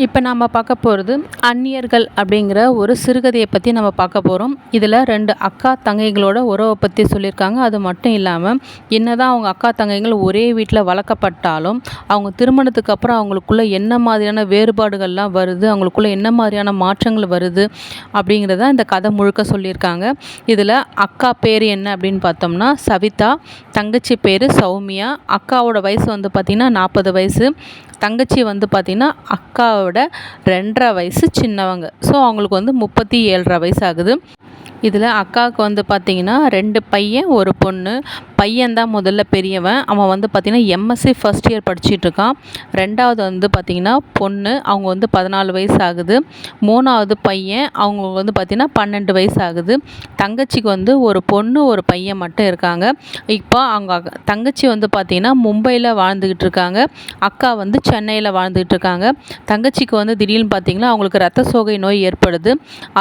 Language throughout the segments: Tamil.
இப்போ நாம் பார்க்க போகிறது அந்நியர்கள் அப்படிங்கிற ஒரு சிறுகதையை பற்றி நம்ம பார்க்க போகிறோம். இதில் 2 அக்கா தங்கைகளோட உறவை பற்றி சொல்லியிருக்காங்க. அது மட்டும் இல்லாமல் என்னதான் அவங்க அக்கா தங்கைகள் ஒரே வீட்டில் வளர்க்கப்பட்டாலும் அவங்க திருமணத்துக்கு அப்புறம் அவங்களுக்குள்ள என்ன மாதிரியான வேறுபாடுகள்லாம் வருது, அவங்களுக்குள்ள என்ன மாதிரியான மாற்றங்கள் வருது அப்படிங்கிறத இந்த கதை முழுக்க சொல்லியிருக்காங்க. இதில் அக்கா பேர் என்ன அப்படின்னு பார்த்தோம்னா சவிதா, தங்கச்சி பேர் சௌமியா. அக்காவோட வயசு வந்து பார்த்திங்கன்னா 40 வயசு, தங்கச்சி வந்து பார்த்திங்கன்னா அக்காவோட 2.5 வயசு சின்னவங்க. ஸோ அவங்களுக்கு வந்து 37.5 வயசு ஆகுது. இதில் அக்காவுக்கு வந்து பார்த்திங்கன்னா 2 பையன் 1 பொண்ணு. பையன்தான் முதல்ல பெரியவன். அவன் வந்து பார்த்திங்கன்னா எம்எஸ்சி ஃபஸ்ட் இயர் படிச்சிட்ருக்கான். 2வது வந்து பார்த்திங்கன்னா பொண்ணு, அவங்க வந்து 14 வயசு ஆகுது. 3வது பையன், அவங்க வந்து பார்த்திங்கன்னா 12 வயசு ஆகுது. தங்கச்சிக்கு வந்து ஒரு பொண்ணு ஒரு பையன் மட்டும் இருக்காங்க. இப்போ அவங்க தங்கச்சி வந்து பார்த்திங்கன்னா மும்பையில் வாழ்ந்துக்கிட்டு இருக்காங்க, அக்கா வந்து சென்னையில் வாழ்ந்துக்கிட்டு இருக்காங்க. தங்கச்சிக்கு வந்து திடீர்னு பார்த்திங்கன்னா அவங்களுக்கு ரத்த சோகை நோய் ஏற்படுது.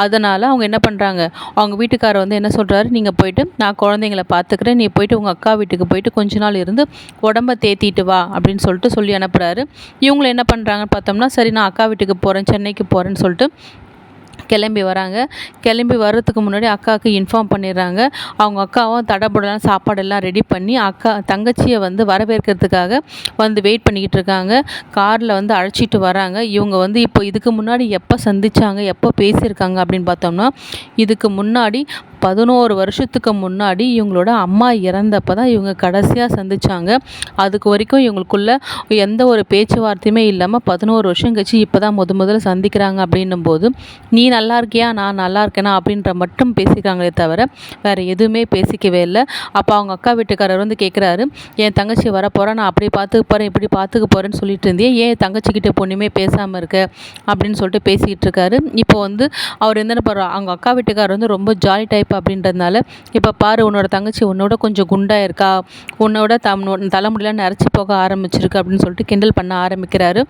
அதனால் அவங்க என்ன பண்ணுறாங்க, அவங்க வீட்டுக்காரர் வந்து என்ன சொல்கிறாரு, நீங்கள் போயிட்டு நான் குழந்தைங்கள பார்த்துக்கிறேன், நீ போயிட்டு உங்கள் அக்கா வீட்டுக்கு போயிட்டு கொஞ்ச நாள் இருந்து உடம்ப தேத்திட்டு வா அப்படின்னு சொல்லிட்டு சொல்லி அனுப்புகிறாரு. இவங்களும் என்ன பண்ணுறாங்கன்னு பார்த்தோம்னா, சரி நான் அக்கா வீட்டுக்கு போகிறேன், சென்னைக்கு போகிறேன்னு சொல்லிட்டு கிளம்பி வராங்க. கிளம்பி வர்றதுக்கு முன்னாடி அக்காவுக்கு இன்ஃபார்ம் பண்ணிடுறாங்க. அவங்க அக்காவும் தடபுடலாம் சாப்பாடெல்லாம் ரெடி பண்ணி தங்கச்சியை வந்து வரவேற்கிறதுக்காக வந்து வெயிட் பண்ணிக்கிட்டு இருக்காங்க. காரில் வந்து அழைச்சிட்டு வராங்க. இவங்க வந்து இப்போ இதுக்கு முன்னாடி எப்போ சந்தித்தாங்க, எப்போ பேசியிருக்காங்க அப்படின்னு பார்த்தோம்னா, இதுக்கு முன்னாடி 11 வருஷத்துக்கு முன்னாடி இவங்களோட அம்மா இறந்தப்போ தான் இவங்க கடைசியாக சந்தித்தாங்க. அதுக்கு வரைக்கும் இவங்களுக்குள்ள எந்த ஒரு பேச்சுவார்த்தையுமே இல்லாமல் 11 வருஷம் கழிச்சு இப்போ தான் முதல்ல சந்திக்கிறாங்க. அப்படின்னும் போது நீ நல்லா இருக்கியா, நான் நல்லா இருக்கேனா அப்படின்ற மட்டும் பேசிக்கிறாங்களே தவிர வேறு எதுவுமே பேசிக்கவே இல்லை. அப்போ அவங்க அக்கா வீட்டுக்காரர் வந்து கேட்குறாரு, என் தங்கச்சி வரப்போகிறேன், நான் அப்படி பார்த்துக்க போகிறேன் இப்படி பார்த்துக்க போகிறேன்னு சொல்லிட்டு இருந்தே, ஏன் தங்கச்சிக்கிட்ட பொண்ணுமே பேசாமல் இருக்க அப்படின்னு சொல்லிட்டு பேசிக்கிட்டு இருக்காரு. இப்போ வந்து அவர் என்ன பண்ணுறார், அவங்க அக்கா வீட்டுக்காரர் வந்து ரொம்ப ஜாலி டைப் அப்படின்றதுனால, இப்போ பாரு உன்னோட தங்கச்சி உன்னோட கொஞ்சம் குண்டாக இருக்கா, உன்னோட தலைமுடியெலாம் நரைச்சி போக ஆரம்பிச்சிருக்கு அப்படின்னு சொல்லிட்டு கிண்டல் பண்ண ஆரம்பிக்கிறாரு.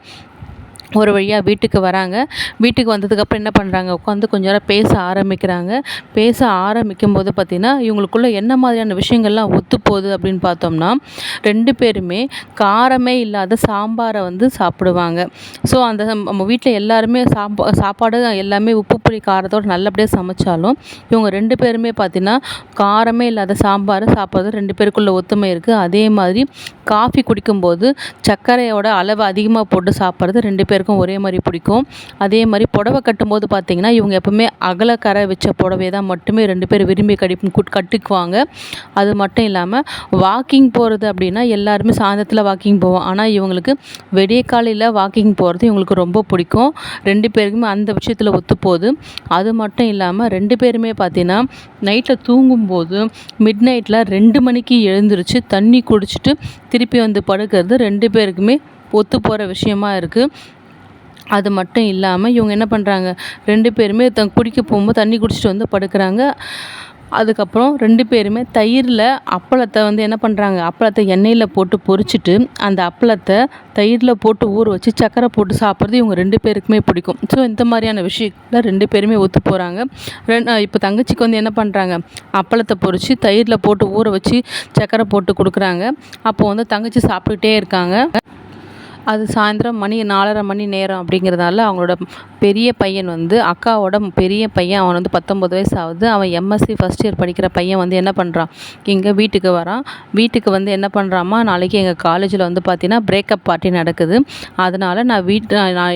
ஒரு வழியாக வீட்டுக்கு வராங்க. வீட்டுக்கு வந்ததுக்கப்புறம் என்ன பண்ணுறாங்க, உட்காந்து கொஞ்ச நேரம் பேச ஆரம்பிக்கிறாங்க. பேச ஆரம்பிக்கும் போது பார்த்திங்கன்னா இவங்களுக்குள்ள என்ன மாதிரியான விஷயங்கள்லாம் ஒத்துப்போகுது அப்படின்னு பார்த்தோம்னா, 2 பேருமே காரமே இல்லாத சாம்பாரை வந்து சாப்பிடுவாங்க. ஸோ அந்த நம்ம வீட்டில் எல்லாருமே சாப்பாடு எல்லாமே உப்பு புளி காரத்தோடு நல்லபடியாக சமைச்சாலும் இவங்க 2 பேருமே பார்த்திங்கன்னா காரமே இல்லாத சாம்பாரை சாப்பிட்றது 2 பேருக்குள்ள ஒத்துமை இருக்குது. அதே மாதிரி காஃபி குடிக்கும்போது சர்க்கரையோட அளவு அதிகமாக போட்டு சாப்பிட்றது 2 பேருக்கும் ஒரே மாதிரி பிடிக்கும். அதே மாதிரி புடவை கட்டும்போது பார்த்திங்கன்னா இவங்க எப்பவுமே அகலக்கரை வச்ச புடவை தான் மட்டுமே 2 பேர் விரும்பி கட்டிக்குவாங்க. அது மட்டும் இல்லாமல் வாக்கிங் போகிறது அப்படின்னா எல்லாருமே சாயந்தரத்தில் வாக்கிங் போவோம். ஆனால் இவங்களுக்கு விடிய காலையில் வாக்கிங் போகிறது இவங்களுக்கு ரொம்ப பிடிக்கும். 2 பேருக்குமே அந்த விஷயத்தில் ஒத்துப்போகுது. அது மட்டும் இல்லாமல் 2 பேருமே பார்த்திங்கன்னா நைட்டில் தூங்கும்போது மிட் நைட்டில் 2 மணிக்கு எழுந்திரிச்சு தண்ணி குடிச்சிட்டு திருப்பி வந்து படுக்கிறது 2 பேருக்குமே ஒத்து போகிற விஷயமா இருக்குது. அது மட்டும் இல்லாமல் இவங்க என்ன பண்ணுறாங்க, 2 பேருமே குடிக்க போகும்போது தண்ணி குடிச்சிட்டு வந்து படுக்கிறாங்க. அதுக்கப்புறம் 2 பேருமே தயிரில் அப்பளத்தை வந்து என்ன பண்ணுறாங்க, அப்பளத்தை எண்ணெயில் போட்டு பொரிச்சிட்டு அந்த அப்பளத்தை தயிரில் போட்டு ஊற வச்சு சக்கரை போட்டு சாப்பிட்றது இவங்க 2 பேருக்குமே பிடிக்கும். ஸோ இந்த மாதிரியான விஷயத்தில் 2 பேருமே ஒத்து போகிறாங்க. இப்போ தங்கச்சிக்கு வந்து என்ன பண்ணுறாங்க, அப்பளத்தை பொரித்து தயிரில் போட்டு ஊற வச்சு சக்கரை போட்டு கொடுக்குறாங்க. அப்போது வந்து தங்கச்சி சாப்பிட்டுட்டே இருக்காங்க. அது சாயந்தரம் 4:30 மணி நேரம் அப்படிங்கிறதுனால அவங்களோட பெரிய பையன் வந்து அக்காவோட பெரிய பையன், அவன் வந்து 19 வயசு ஆகுது. அவன் எம்எஸ்சி ஃபஸ்ட் இயர் படிக்கிற பையன் வந்து என்ன பண்ணுறான், இங்கே வீட்டுக்கு வரான். வீட்டுக்கு வந்து என்ன பண்ணுறாமா, நாளைக்கு எங்கள் காலேஜில் வந்து பார்த்திங்கன்னா பிரேக்கப் பார்ட்டி நடக்குது, அதனால் நான்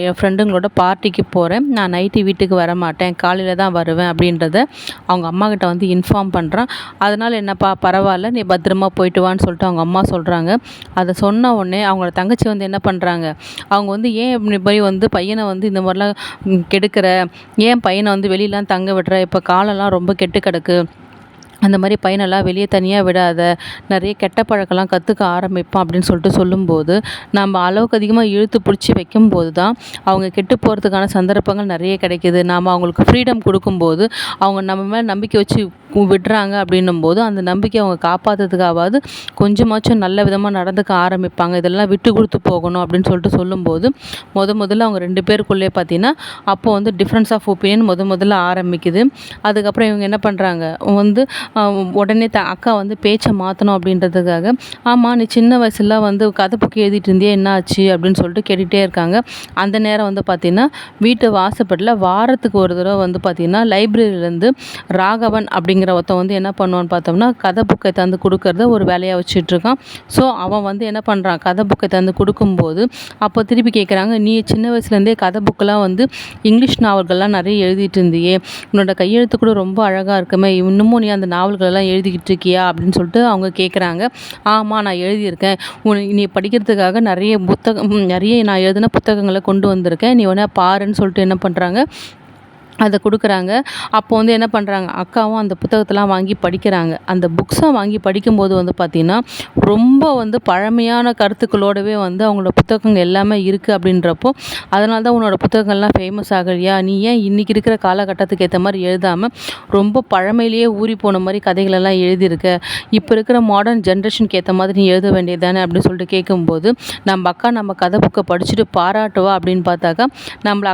என் ஃப்ரெண்டுங்களோட பார்ட்டிக்கு போகிறேன், நான் நைட்டு வீட்டுக்கு வர மாட்டேன், காலையில் தான் வருவேன் அப்படின்றத அவங்க அம்மாக்கிட்ட வந்து இன்ஃபார்ம் பண்ணுறான். அதனால் என்னப்பா பரவாயில்ல, நீ பத்திரமா போயிட்டு வான்னு சொல்லிட்டு அவங்க அம்மா சொல்கிறாங்க. அதை சொன்ன உடனே அவங்களோட தங்கச்சி வந்து என்ன பண்ணுறாங்க, அவங்க வந்து ஏன் இப்படி போய் வந்து பையனை வந்து இந்த மாதிரிலாம் கெடுக்கிற, ஏன் பையனை வந்து வெளியெலாம் தங்க விடுற, இப்போ காலெல்லாம் ரொம்ப கெட்டு கிடக்கு, அந்த மாதிரி பையனெல்லாம் வெளியே தனியாக விடாத, நிறைய கெட்ட பழக்கம்லாம் கற்றுக்க ஆரம்பிப்பான் அப்படின்னு சொல்லிட்டு சொல்லும்போது, நம்ம அளவுக்கு அதிகமாக இழுத்து பிடிச்சி வைக்கும்போது தான் அவங்க கெட்டு போகிறதுக்கான சந்தர்ப்பங்கள் நிறைய கிடைக்கிது. நாம் அவங்களுக்கு ஃப்ரீடம் கொடுக்கும்போது அவங்க நம்ம மேலே நம்பிக்கை வச்சு விடுறாங்க அப்படின்னும்போது அந்த நம்பிக்கையை அவங்க காப்பாற்றுறதுக்காவது கொஞ்சமாச்சும் நல்ல விதமாக நடந்துக்க ஆரம்பிப்பாங்க. இதெல்லாம் விட்டு கொடுத்து போகணும் அப்படின்னு சொல்லிட்டு சொல்லும்போது முதல்ல அவங்க 2 பேருக்குள்ளே பார்த்தீங்கன்னா அப்போ வந்து டிஃப்ரென்ஸ் ஆஃப் ஒப்பீனியன் முதல்ல ஆரம்பிக்குது. அதுக்கப்புறம் இவங்க என்ன பண்ணுறாங்க வந்து உடனே அக்கா வந்து பேச்சை மாற்றணும் அப்படின்றதுக்காக, ஆமாம் நீ சின்ன வயசுல வந்து கதை புக்கு எழுதிட்டு இருந்தியே என்ன ஆச்சு அப்படின்னு சொல்லிட்டு கேட்டுகிட்டே இருக்காங்க. அந்த நேரம் வந்து பார்த்திங்கன்னா வீட்டு வாசப்படில் வாரத்துக்கு ஒரு தடவை வந்து பார்த்திங்கன்னா லைப்ரரியிலேருந்து ராகவன் அப்படிங்கிற ஒருத்தன் வந்து என்ன பண்ணுவான்னு பார்த்தோம்னா கதை புக்கை தந்து கொடுக்கறத ஒரு வேலையாக வச்சிட்ருக்கான். ஸோ அவன் வந்து என்ன பண்ணுறான், கதை புக்கை தந்து கொடுக்கும்போது அப்போ திருப்பி கேட்குறாங்க, நீ சின்ன வயசுலேருந்தே கதை புக்கெலாம் வந்து இங்கிலீஷ் நாவல்கள்லாம் நிறைய எழுதிட்டு இருந்தியே, உன்னோட கையெழுத்து கூட ரொம்ப அழகாக இருக்குமே, இன்னமும் நீ அந்த நாவல்களெல்லாம் எழுதிக்கிட்டு இருக்கியா அப்படின்னு சொல்லிட்டு அவங்க கேட்குறாங்க. ஆமாம் நான் எழுதியிருக்கேன், நீ படிக்கிறதுக்காக நிறைய நான் எழுதின புத்தகங்களை கொண்டு வந்திருக்கேன், நீ வேணா பாருன்னு சொல்லிட்டு என்ன பண்ணுறாங்க அதை கொடுக்குறாங்க. அப்போ வந்து என்ன பண்ணுறாங்க, அக்காவும் அந்த புத்தகத்தெல்லாம் வாங்கி படிக்கிறாங்க. அந்த புக்ஸை வாங்கி படிக்கும்போது வந்து பார்த்திங்கன்னா ரொம்ப வந்து பழமையான கருத்துக்களோடவே வந்து அவங்களோட புத்தகங்கள் எல்லாமே இருக்குது. அப்படின்றப்போ அதனால தான் உன்னோட புத்தகங்கள்லாம் ஃபேமஸ் ஆகலையா, நீ ஏன் இன்றைக்கி இருக்கிற காலகட்டத்துக்கு ஏற்ற மாதிரி எழுதாமல் ரொம்ப பழமையிலேயே ஊறி போன மாதிரி கதைகளெல்லாம் எழுதியிருக்க, இப்போ இருக்கிற மாடர்ன் ஜென்ரேஷனுக்கு ஏற்ற மாதிரி நீ எழுத வேண்டியது தானே அப்படின்னு சொல்லிட்டு கேட்கும்போது நம்ம கதை புக்கை படிச்சுட்டு பாராட்டுவா அப்படின்னு பார்த்தாக்கா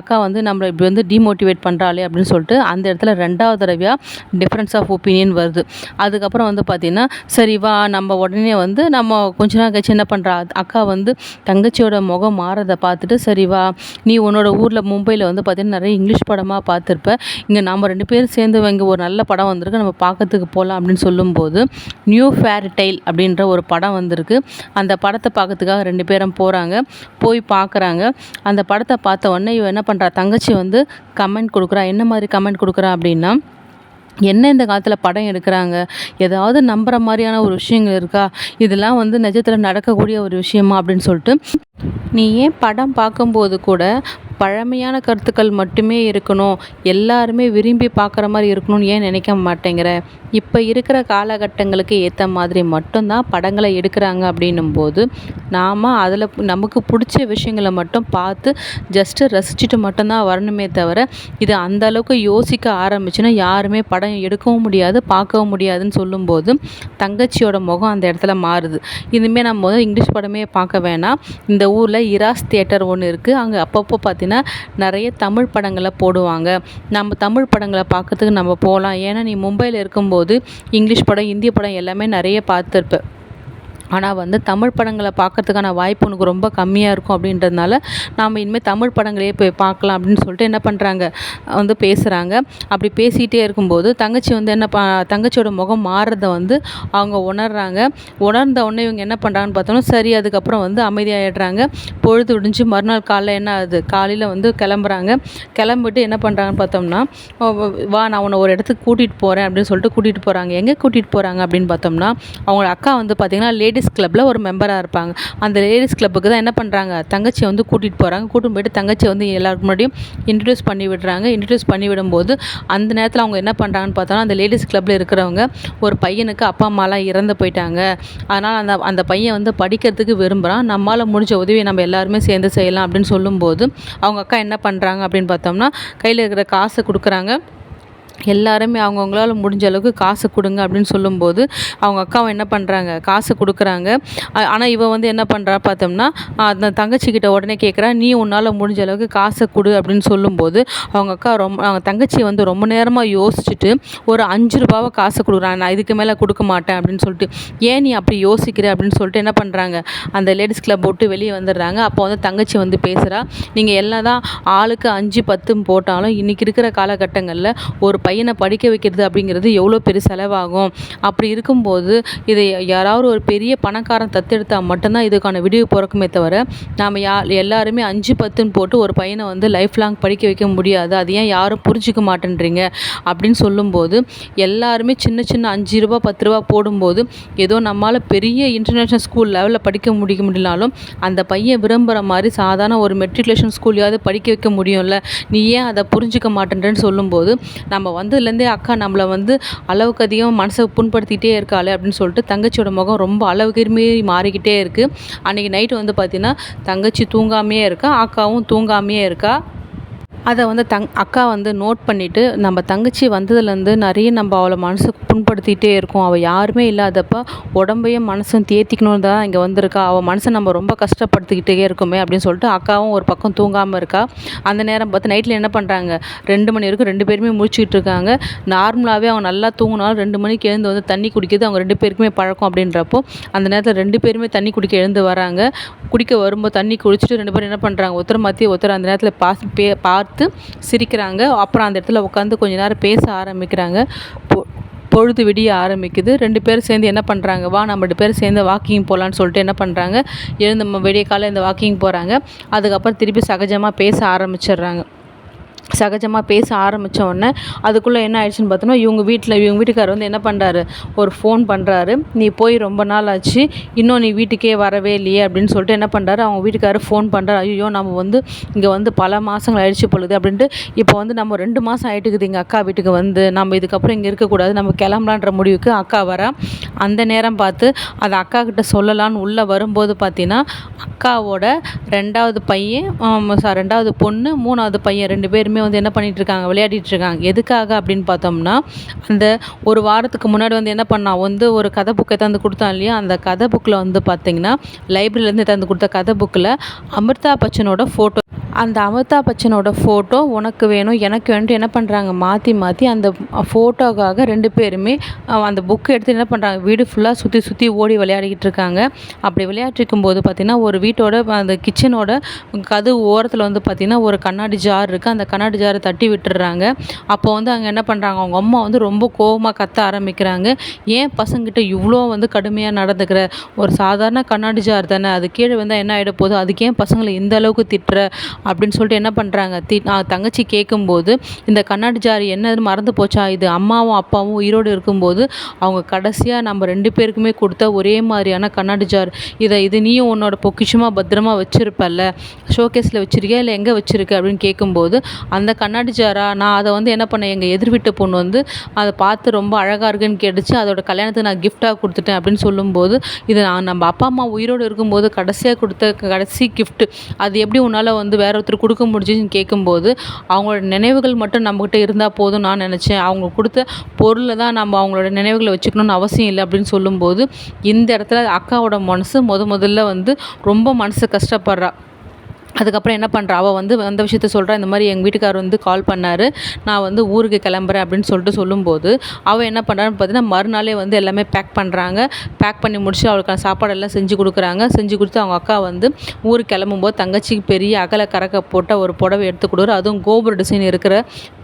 அக்கா வந்து நம்மளை இப்படி வந்து டிமோட்டிவேட் பண்ணுறா அப்படின்னு சொல்லிட்டு அந்த இடத்துல 2வது தடவையாக டிஃப்ரென்ஸ் ஆஃப் ஒப்பீனியன் வருது. அதுக்கப்புறம் வந்து பார்த்திங்கன்னா சரி வா நம்ம உடனே வந்து நம்ம கொஞ்ச நாள் கழிச்சு என்ன பண்ணுறா, அக்கா வந்து தங்கச்சியோட முகம் மாறதை பார்த்துட்டு சரி வா நீ உன்னோட ஊரில் மும்பையில் வந்து பார்த்திங்கன்னா நிறைய இங்கிலீஷ் படமாக பார்த்துருப்ப, இங்கே நம்ம 2 பேரும் சேர்ந்து இங்கே ஒரு நல்ல படம் வந்திருக்கு, நம்ம பார்க்கறதுக்கு போகலாம் அப்படின்னு சொல்லும்போது நியூ ஃபேரி டெய்ல் அப்படின்ற ஒரு படம் வந்திருக்கு. அந்த படத்தை பார்க்கறதுக்காக 2 பேரும் போய் பார்க்குறாங்க. அந்த படத்தை பார்த்த உடனே இவன் என்ன பண்ணுறா, தங்கச்சி வந்து கமெண்ட் கொடுக்குறா. என்ன மாதிரி கமெண்ட் கொடுக்குறா அப்படின்னா, என்ன இந்த காலத்தில் படம் எடுக்கிறாங்க, ஏதாவது நம்புகிற மாதிரியான ஒரு விஷயங்கள் இருக்கா, இதெல்லாம் வந்து நிஜத்தில் நடக்கக்கூடிய ஒரு விஷயமா அப்படின்னு சொல்லிட்டு, நீ ஏன் படம் பார்க்கும்போது கூட பழமையான கருத்துக்கள் மட்டுமே இருக்கணும், எல்லாருமே விரும்பி பார்க்குற மாதிரி இருக்கணும்னு ஏன் நினைக்க மாட்டேங்கிற, இப்போ இருக்கிற காலகட்டங்களுக்கு ஏற்ற மாதிரி மட்டும்தான் படங்களை எடுக்கிறாங்க அப்படின்னும்போது நாம் அதில் நமக்கு பிடிச்ச விஷயங்களை மட்டும் பார்த்து ஜஸ்ட்டு ரசிச்சுட்டு மட்டும்தான் வரணுமே தவிர, இது அந்தளவுக்கு யோசிக்க ஆரம்பிச்சுன்னா யாருமே படம் எடுக்கவும் முடியாது பார்க்கவும் முடியாதுன்னு சொல்லும்போது தங்கச்சியோட முகம் அந்த இடத்துல மாறுது. இனிமேல் நம்ம இங்கிலீஷ் படமே பார்க்க வேணாம், இந்த ஊரில் இராஸ் தியேட்டர் ஒன்று இருக்குது, அங்கே அப்பப்போ பார்த்தீங்கன்னா நிறைய தமிழ் படங்களை போடுவாங்க, நம்ம தமிழ் படங்களை பார்க்கறதுக்கு நம்ம போகலாம், ஏன்னா நீ மும்பையில் இருக்கும்போது இங்கிலீஷ் படம் இந்திய படம் எல்லாமே நிறைய பார்த்துருப்ப, ஆனால் வந்து தமிழ் படங்களை பார்க்கறதுக்கான வாய்ப்பு உனக்கு ரொம்ப கம்மியாக இருக்கும், அப்படின்றதுனால நாம் இனிமேல் தமிழ் படங்களே போய் பார்க்கலாம் அப்படின்னு சொல்லிட்டு என்ன பண்ணுறாங்க வந்து பேசுகிறாங்க. அப்படி பேசிகிட்டே இருக்கும்போது தங்கச்சி வந்து தங்கச்சியோட முகம் மாறுறதை வந்து அவங்க உணர்றாங்க. உணர்ந்த உடனே இவங்க என்ன பண்ணுறாங்கன்னு பார்த்தோம்னா சரி அதுக்கப்புறம் வந்து அமைதியாகிடுறாங்க. பொழுது விடிஞ்சு மறுநாள் காலையில் என்ன ஆகுது, காலையில் வந்து கிளம்பிட்டு என்ன பண்ணுறாங்கன்னு பார்த்தோம்னா, வா நான் உன்னை ஒரு இடத்துக்கு கூட்டிகிட்டு போகிறேன் அப்படின்னு சொல்லிட்டு கூட்டிகிட்டு போகிறாங்க. எங்கே கூட்டிகிட்டு போகிறாங்க அப்படின்னு பார்த்தோம்னா, அவங்களோட அக்கா வந்து பார்த்திங்கன்னா லேடிஸ் கிளப்பில் ஒரு மெம்பராக இருப்பாங்க. அந்த லேடிஸ் கிளப்புக்கு தான் என்ன பண்ணுறாங்க, தங்கச்சியை வந்து கூட்டிகிட்டு போயிட்டு தங்கச்சியை வந்து எல்லாருக்கு முன்னாடியும் இன்ட்ரடியூஸ் பண்ணி விடுறாங்க. இன்ட்ரடியூஸ் பண்ணி விடும்போது அந்த நேரத்தில் அவங்க என்ன பண்ணுறாங்கன்னு பார்த்தோன்னா, அந்த லேடிஸ் கிளப்பில் இருக்கிறவங்க ஒரு பையனுக்கு அப்பா அம்மாலாம் இறந்து போயிட்டாங்க, அதனால் அந்த பையன் வந்து படிக்கிறதுக்கு விரும்புகிறான், நம்மளால் முடிஞ்ச உதவியை நம்ம எல்லாருமே சேர்ந்து செய்யலாம் அப்படின்னு சொல்லும்போது அவங்க அக்கா என்ன பண்ணுறாங்க அப்படின்னு பார்த்தோம்னா கையில் இருக்கிற காசை கொடுக்குறாங்க. எல்லாருமே அவங்கவுங்களால முடிஞ்ச அளவுக்கு காசு கொடுங்க அப்படின்னு சொல்லும்போது அவங்க அக்காவை என்ன பண்ணுறாங்க, காசு கொடுக்குறாங்க. ஆனால் இவன் வந்து என்ன பண்ணுறா பார்த்தோம்னா அந்த தங்கச்சிக்கிட்ட உடனே கேட்குறா, நீ உன்னால் முடிஞ்ச அளவுக்கு காசை கொடு அப்படின்னு சொல்லும்போது அவங்க தங்கச்சி வந்து ரொம்ப நேரமாக யோசிச்சுட்டு ஒரு 5 ரூபாவை காசு கொடுக்குறாங்க. நான் இதுக்கு மேலே கொடுக்க மாட்டேன் அப்படின்னு சொல்லிட்டு, ஏன் நீ அப்படி யோசிக்கிற அப்படின்னு சொல்லிட்டு என்ன பண்ணுறாங்க, அந்த லேடிஸ் கிளப் போட்டு வெளியே வந்துடுறாங்க. அப்போ வந்து தங்கச்சி வந்து பேசுகிறா, நீங்கள் எல்லாம் தான் ஆளுக்கு 5 10 போட்டாலும் இன்றைக்கி இருக்கிற காலகட்டங்களில் ஒரு பையனை படிக்க வைக்கிறது அப்படிங்கிறது எவ்வளோ பெரிய செலவாகும், அப்படி இருக்கும்போது இதை யாராவது ஒரு பெரிய பணக்காரன் தத்தெடுத்தால் மட்டும்தான் இதுக்கான விடிவு பிறக்குமே தவிர நாம் எல்லாருமே 5 10 போட்டு ஒரு பையனை வந்து லைஃப் லாங் படிக்க வைக்க முடியாது, அது ஏன் யாரும் புரிஞ்சிக்க மாட்டேன்றீங்க அப்படின்னு சொல்லும்போது எல்லாருமே சின்ன சின்ன 5 ரூபா 10 ரூபா போடும்போது ஏதோ நம்மளால் பெரிய இன்டர்நேஷ்னல் ஸ்கூல் லெவலில் படிக்க முடியலனாலும் அந்த பையன் விரும்புகிற மாதிரி சாதாரண ஒரு மெட்ரிகுலேஷன் ஸ்கூல்லையாவது படிக்க வைக்க முடியும்ல, நீ ஏன் அதை புரிஞ்சிக்க மாட்டேன்றேன்னு சொல்லும்போது நம்ம வந்ததுலேருந்தே அக்கா நம்மளை வந்து அளவுக்கு அதிகம் மனசை புண்படுத்திகிட்டே இருக்காளே அப்படின்னு சொல்லிட்டு தங்கச்சியோட முகம் ரொம்ப அளவுக்கு மீறி மாறிக்கிட்டே இருக்குது. அன்றைக்கி நைட்டு வந்து பார்த்திங்கன்னா தங்கச்சி தூங்காமையே இருக்கா, அக்காவும் தூங்காமையே இருக்கா. அதை வந்து அக்கா வந்து நோட் பண்ணிவிட்டு நம்ம தங்கச்சி வந்ததுலேருந்து நிறைய நம்ம அவளை மனசுக்கு புண்படுத்திகிட்டே இருக்கோம். அவள் யாருமே இல்லாதப்ப உடம்பையும் மனசும் தேத்திக்கணும்னு தான் இங்கே வந்திருக்கா. அவள் மனசை நம்ம ரொம்ப கஷ்டப்படுத்திக்கிட்டே இருக்குமே அப்படின்னு சொல்லிட்டு அக்காவும் ஒரு பக்கம் தூங்காமல் இருக்கா. அந்த நேரம் பார்த்து நைட்டில் என்ன பண்ணுறாங்க, 2 மணி வரைக்கும் 2 பேருமே முழிச்சிட்டு இருக்காங்க. நார்மலாகவே அவங்க நல்லா தூங்கினாலும் 2 மணிக்கு எழுந்து வந்து தண்ணி குடிக்கிறது அவங்க 2 பேருக்குமே பழக்கம். அப்படின்றப்போ அந்த நேரத்தில் 2 பேருமே தண்ணி குடிக்க எழுந்து வராங்க. குடிக்க வரும்போது தண்ணி குடிச்சிட்டு 2 பேரும் என்ன பண்ணுறாங்க, ஒருத்தர் மாற்றி ஒருத்தர் அந்த நேரத்தில் பார்த்து சிரிக்கிறாங்க. அப்புறம் அந்த இடத்துல உட்காந்து கொஞ்ச நேரம் பேச ஆரம்பிக்கிறாங்க. பொழுது விடிய ஆரம்பிக்குது. 2 பேரும் சேர்ந்து என்ன பண்ணுறாங்க, வா நம்ம 2 பேரும் சேர்ந்து வாக்கிங் போகலான்னு சொல்லிட்டு என்ன பண்ணுறாங்க, எழுந்து விடிய காலையில் இந்த வாக்கிங் போகிறாங்க. அதுக்கப்புறம் திருப்பி சகஜமாக பேச ஆரம்பிச்சிடுறாங்க. சகஜமாக பேச ஆரம்பித்த உடனே அதுக்குள்ளே என்ன ஆயிடுச்சுன்னு பார்த்தோன்னா, இவங்க வீட்டுக்காரர் வந்து என்ன பண்ணுறாரு, ஒரு ஃபோன் பண்ணுறாரு. நீ போய் ரொம்ப நாள் ஆச்சு, இன்னும் நீ வீட்டுக்கே வரவே இல்லையே அப்படின்னு சொல்லிட்டு என்ன பண்ணுறாரு, அவங்க வீட்டுக்காரர் ஃபோன் பண்ணுறாரு. ஐயோ நம்ம வந்து இங்கே வந்து பல மாதங்கள் ஆயிடுச்சு பொழுது அப்படின்ட்டு, இப்போ வந்து நம்ம 2 மாதம் ஆகிட்டுக்குது எங்கள் அக்கா வீட்டுக்கு வந்து, நம்ம இதுக்கப்புறம் இங்கே இருக்கக்கூடாது, நம்ம கிளம்பலான்ற முடிவுக்கு அக்கா வரா. அந்த நேரம் பார்த்து அதை அக்கா கிட்ட சொல்லலான்னு உள்ளே வரும்போது பார்த்தீங்கன்னா, அக்காவோட 2வது பையன் 2வது பொண்ணு 3வது பையன் 2 பேருமே வந்து என்ன பண்ணிட்டு இருக்காங்க, விளையாடிட்டு இருக்காங்க. எதுக்காக அப்படின்னு பார்த்தோம்னா, அந்த ஒரு வாரத்துக்கு முன்னாடி வந்து என்ன பண்ணான், வந்து ஒரு கதை புக்கை தந்து கொடுத்தான் இல்லையா, அந்த கதை புக்கில் வந்து பார்த்திங்கன்னா லைப்ரரியிலேருந்து தந்து கொடுத்த கதை புக்கில் அமிர்தா பச்சனோட ஃபோட்டோ, அந்த அமிர்தா பச்சனோட ஃபோட்டோ உனக்கு வேணும் எனக்கு வேணும்ட்டு என்ன பண்ணுறாங்க, மாற்றி அந்த ஃபோட்டோக்காக 2 பேருமே அந்த புக்கை எடுத்து என்ன பண்ணுறாங்க, வீடு ஃபுல்லாக சுற்றி ஓடி விளையாடிக்கிட்டு இருக்காங்க. அப்படி விளையாடிருக்கும் போது பார்த்திங்கன்னா, ஒரு வீட்டோட அந்த கிச்சனோட கதவு ஓரத்தில் வந்து பார்த்திங்கன்னா ஒரு கண்ணாடி ஜார் இருக்குது. அந்த கண்ணாடி ஜாரை தட்டி விட்டுடுறாங்க. அப்போ வந்து அங்கே என்ன பண்ணுறாங்க, அவங்க அம்மா வந்து ரொம்ப கோவமாக கத்த ஆரம்பிக்கிறாங்க. ஏன் பசங்கிட்ட இவ்வளோ வந்து கடுமையாக நடந்துக்கிற, ஒரு சாதாரண கண்ணாடி ஜார் தானே, அது கீழே வந்தால் என்ன ஆகிட போகுது, அதுக்கு ஏன் பசங்களை இந்த அளவுக்கு திட்டுற அப்படின்னு சொல்லிட்டு என்ன பண்ணுறாங்க, தங்கச்சி கேட்கும்போது, இந்த கண்ணாடி ஜார் என்னதுன்னு மறந்து போச்சா, இது அம்மாவும் அப்பாவும் உயிரோடு இருக்கும்போது அவங்க கடைசியாக நம்ம 2 பேருக்குமே கொடுத்த ஒரே மாதிரியான கண்ணாடி ஜார், இது நீயும் உன்னோட பொக்கிஷமாக பத்திரமா வச்சுருப்பல்ல, ஷோகேஸில் வச்சுருக்கியா இல்லை எங்கே வச்சுருக்க அப்படின்னு கேட்கும்போது, அந்த கண்ணாடி ஜாரா, நான் அதை வந்து என்ன பண்ணேன், எங்கள் எதிர் வீட்டு பொண்ணு வந்து அதை பார்த்து ரொம்ப அழகாக இருக்குன்னு கேட்டுச்சு, அதோட கல்யாணத்துக்கு நான் கிஃப்டாக கொடுத்துட்டேன் அப்படின்னு சொல்லும்போது, இது நம்ம அப்பா அம்மா உயிரோடு இருக்கும்போது கடைசியாக கொடுத்த கடைசி கிஃப்ட், அது எப்படி உன்னால் வந்து வேற ஒருத்தர் கொடுக்க முடிஞ்சுன்னு கேட்கும்போது, அவங்களோட நினைவுகள் மட்டும் நம்மகிட்ட இருந்தால் போதும் நான் நினச்சேன், அவங்க கொடுத்த பொருளை தான் நம்ம அவங்களோட நினைவுகளை வச்சுக்கணும்னு அவசியம் இல்லை அப்படின்னு சொல்லும்போது, இந்த இடத்துல அக்காவோட மனசு முதல்ல வந்து ரொம்ப மனசு கஷ்டப்படுறா. அதுக்கப்புறம் என்ன பண்ணுறா, அவள் வந்து அந்த விஷயத்த சொல்கிறா, இந்த மாதிரி எங்கள் வீட்டுக்காரர் வந்து கால் பண்ணார், நான் வந்து ஊருக்கு கிளம்புறேன் அப்படின்னு சொல்லிட்டு சொல்லும்போது, அவள் என்ன பண்ணுறான்னு பார்த்தீங்கன்னா, மறுநாளே வந்து எல்லாமே பேக் பண்ணுறாங்க. பேக் பண்ணி முடிச்சு அவளுக்கான சாப்பாடெல்லாம் செஞ்சு கொடுக்குறாங்க. செஞ்சு கொடுத்து அவங்க அக்கா வந்து ஊருக்கு கிளம்பும்போது தங்கச்சிக்கு பெரிய அகல கறக்க போட்ட ஒரு புடவை எடுத்து கொடுக்குற, அதுவும் கோபுர டிசைன் இருக்கிற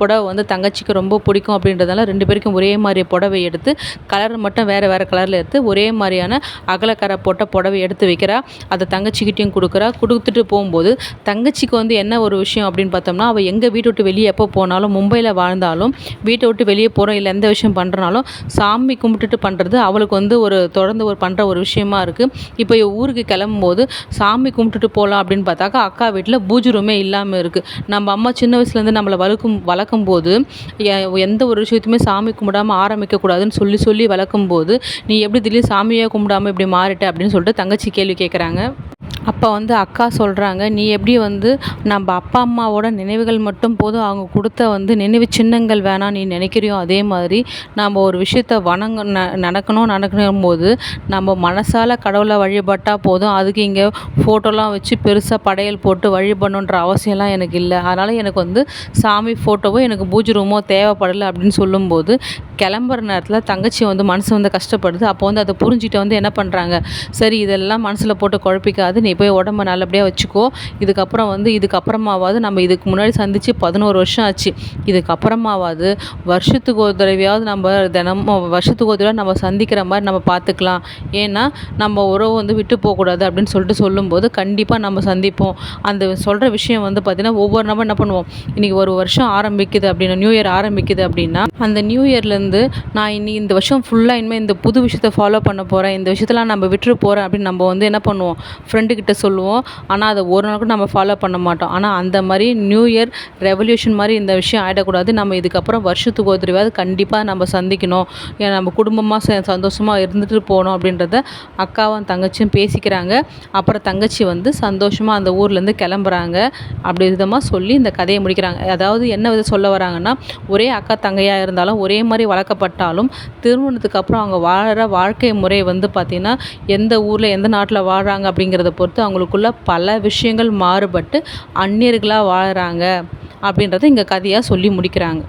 புடவை வந்து தங்கச்சிக்கு ரொம்ப பிடிக்கும் அப்படின்றதால 2 பேருக்கும் ஒரே மாதிரி புடவை எடுத்து, கலர் மட்டும் வேறு கலரில் எடுத்து ஒரே மாதிரியான அகலக்கரை போட்ட புடவை எடுத்து வைக்கிறா. அதை தங்கச்சிக்கிட்டையும் கொடுத்துட்டு போகும்போது, தங்கச்சிக்கு வந்து என்ன ஒரு விஷயம் அப்படின்னு பார்த்தோம்னா, அவள் எங்கள் வீட்டை விட்டு வெளியே எப்போ போனாலும், மும்பையில் வாழ்ந்தாலும் வீட்டை விட்டு வெளியே போகிறோம் இல்லை எந்த விஷயம் பண்ணுறனாலும் சாமி கும்பிட்டுட்டு பண்ணுறது அவளுக்கு வந்து தொடர்ந்து பண்ணுற ஒரு விஷயமா இருக்குது. இப்போ ஊருக்கு கிளம்பும்போது சாமி கும்பிட்டுட்டு போகலாம் அப்படின்னு பார்த்தாக்கா, அக்கா வீட்டில் பூஜை ரூமே இல்லாமல் இருக்குது. நம்ம அம்மா சின்ன வயசுலேருந்து நம்மளை வளர்க்கும் போது எந்த ஒரு விஷயத்தையுமே சாமி கும்பிடாமல் ஆரம்பிக்கக்கூடாதுன்னு சொல்லி வளர்க்கும் போது, நீ எப்படி திடீர்னு சாமியாக கும்பிடாமல் இப்படி மாறிட்ட அப்படின்னு சொல்லிட்டு தங்கச்சி கேள்வி கேட்குறாங்க. அப்போ வந்து அக்கா சொல்கிறாங்க, நீ எப்படி வந்து நம்ம அப்பா அம்மாவோட நினைவுகள் மட்டும் போதும், அவங்க கொடுத்த வந்து நினைவு சின்னங்கள் வேணாம் நீ நினைக்கிறியோ, அதே மாதிரி நம்ம ஒரு விஷயத்த நடக்கணும் போது நம்ம மனசால் கடவுளை வழிபட்டால் போதும், அதுக்கு இங்கே ஃபோட்டோலாம் வச்சு பெருசாக படையல் போட்டு வழிபடணுன்ற அவசியம்லாம் எனக்கு இல்லை. அதனால் எனக்கு வந்து சாமி ஃபோட்டோவோ எனக்கு பூஜை ரூமோ தேவைப்படலை அப்படின்னு சொல்லும்போது, கிளம்புற நேரத்தில் தங்கச்சி வந்து மனசு வந்து கஷ்டப்படுது. அப்போ வந்து அதை புரிஞ்சுட்டு வந்து என்ன பண்ணுறாங்க, சரி இதெல்லாம் மனசில் போட்டு குழப்பிக்காது, நீ போய் உடம்ப நல்லபடியாக வச்சுக்கோ, இதுக்கப்புறமாவது நம்ம இதுக்கு முன்னாடி சந்தித்து 11 வருஷம் ஆச்சு, இதுக்கப்புறமாவது வருஷத்துக்கு ஒரு தடவையாவது நம்ம வருஷத்துக்கு ஒரு தடவை நம்ம சந்திக்கிற மாதிரி நம்ம பார்த்துக்கலாம், ஏன்னா நம்ம உறவு வந்து விட்டு போகக்கூடாது அப்படின்னு சொல்லும்போது, கண்டிப்பாக நம்ம சந்திப்போம். அந்த சொல்கிற விஷயம் வந்து பார்த்திங்கன்னா, ஒவ்வொரு நம்ம என்ன பண்ணுவோம், இன்றைக்கி ஒரு வருஷம் ஆரம்பிக்குது அப்படின்னா, நியூ இயர் ஆரம்பிக்குது அப்படின்னா, அந்த நியூ இயர்லேருந்து நான் இந்த வருஷம் ஃபுல்லாக இனிமேல் இந்த புது விஷயத்தை ஃபாலோ பண்ண போகிறேன், இந்த விஷயத்தெல்லாம் நம்ம விட்டுட்டு போகிறேன் அப்படின்னு நம்ம வந்து என்ன பண்ணுவோம், ஃப்ரெண்டுக்கிட்ட சொல்லுவோம். ஆனால் அதை ஒரு நாள் கூட நம்ம ஃபாலோ பண்ண மாட்டோம். ஆனால் அந்த மாதிரி நியூ இயர் ரெவல்யூஷன் மாதிரி இந்த விஷயம் ஆகிடக்கூடாது. நம்ம இதுக்கப்புறம் வருஷத்துக்கு ஒரு தடவையாவது கண்டிப்பாக நம்ம சந்திக்கணும். ஏன்னா நம்ம குடும்பமாக சந்தோஷமாக இருந்துட்டு போகணும் அப்படின்றத அக்காவும் தங்கச்சியும் பேசிக்கிறாங்க. அப்புறம் தங்கச்சி வந்து சந்தோஷமாக அந்த ஊர்லேருந்து கிளம்புறாங்க. அப்படி விதமாக சொல்லி இந்த கதையை முடிக்கிறாங்க. அதாவது என்ன வித சொல்ல வராங்கன்னா, ஒரே அக்கா தங்கையாக இருந்தாலும் ஒரே மாதிரி வளர்க்கப்பட்டாலும் திருமணத்துக்கு அப்புறம் அவங்க வாழுற வாழ்க்கை முறை வந்து பார்த்திங்கன்னா எந்த ஊரில் எந்த நாட்டில் வாழ்கிறாங்க அப்படிங்கிறத பொறுத்து அவங்களுக்குள்ள பல விஷயங்கள் மாறுபட்டு அந்நியர்களாக வாழ்கிறாங்க அப்படின்றத இங்கே கதையாக சொல்லி முடிக்கிறாங்க.